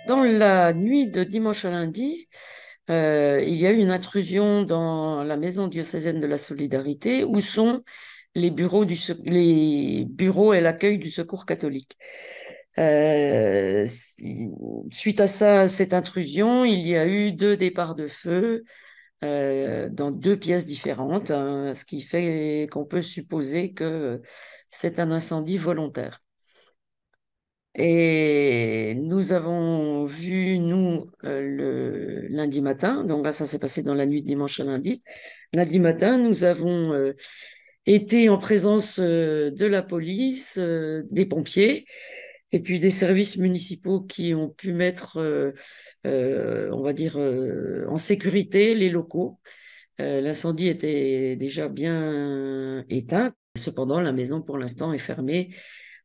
Dans la nuit de dimanche à lundi, il y a eu une intrusion dans la maison diocésaine de la Solidarité où sont les bureaux et l'accueil du Secours catholique. Euh, Suite à ça, cette intrusion, il y a eu deux départs de feu dans deux pièces différentes, hein, ce qui fait qu'on peut supposer que c'est un incendie volontaire. Et nous avons vu, nous, le lundi matin, donc là, ça s'est passé dans la nuit de dimanche à lundi. Lundi matin, nous avons été en présence de la police, des pompiers, et puis des services municipaux qui ont pu mettre, on va dire, en sécurité les locaux. L'incendie était déjà bien éteint. Cependant, la maison, pour l'instant, est fermée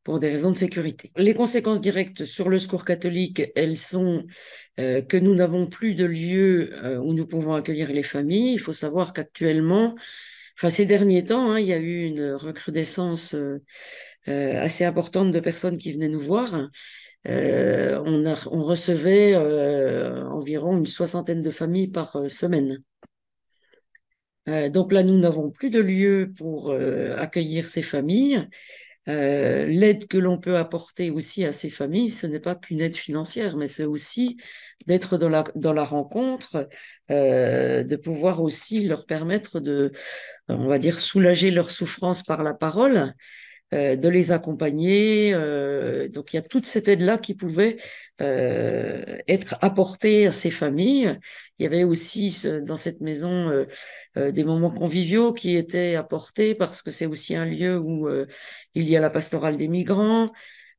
pour des raisons de sécurité. Les conséquences directes sur le secours catholique, elles sont que nous n'avons plus de lieu où nous pouvons accueillir les familles. Il faut savoir qu'actuellement, enfin ces derniers temps, hein, il y a eu une recrudescence assez importante de personnes qui venaient nous voir. On recevait environ une soixantaine de familles par semaine. Donc là, nous n'avons plus de lieu pour accueillir ces familles. L'aide que l'on peut apporter aussi à ces familles, ce n'est pas qu'une aide financière, mais c'est aussi d'être dans la rencontre, de pouvoir aussi leur permettre de, on va dire, soulager leur souffrance par la parole, de les accompagner. Donc il y a toute cette aide-là qui pouvait être apportée à ces familles. Il y avait aussi dans cette maison des moments conviviaux qui étaient apportés parce que c'est aussi un lieu où il y a la pastorale des migrants.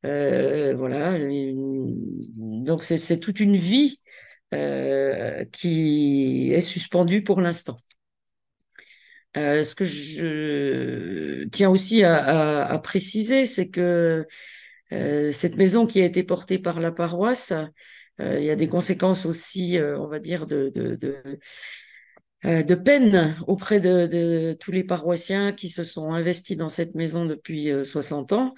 Voilà. Donc c'est toute une vie qui est suspendue pour l'instant. Ce que je tiens aussi à préciser, c'est que cette maison qui a été portée par la paroisse, il y a des conséquences aussi, on va dire, de peine auprès de tous les paroissiens qui se sont investis dans cette maison depuis 60 ans.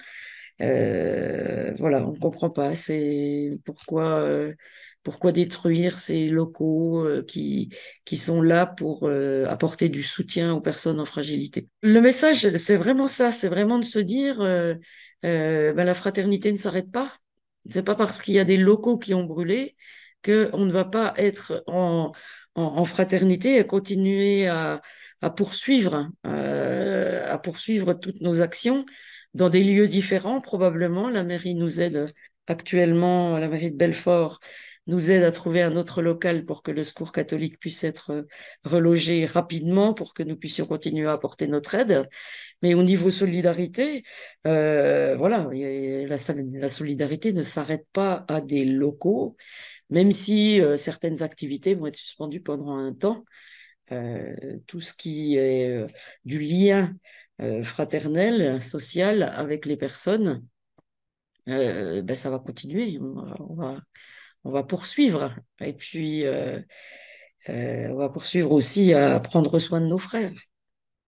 Voilà, on comprend pas. C'est pourquoi détruire ces locaux qui sont là pour apporter du soutien aux personnes en fragilité. Le message, c'est vraiment ça, c'est vraiment de se dire ben, la fraternité ne s'arrête pas. C'est pas parce qu'il y a des locaux qui ont brûlé que on ne va pas être en fraternité et continuer à poursuivre toutes nos actions dans des lieux différents, probablement. La mairie nous aide actuellement, la mairie de Belfort nous aide à trouver un autre local pour que le secours catholique puisse être relogé rapidement pour que nous puissions continuer à apporter notre aide. Mais au niveau solidarité, voilà, la solidarité ne s'arrête pas à des locaux, même si certaines activités vont être suspendues pendant un temps. Tout ce qui est du lien fraternel, social avec les personnes, ben, ça va continuer. On va poursuivre. Et puis, on va poursuivre aussi à prendre soin de nos frères.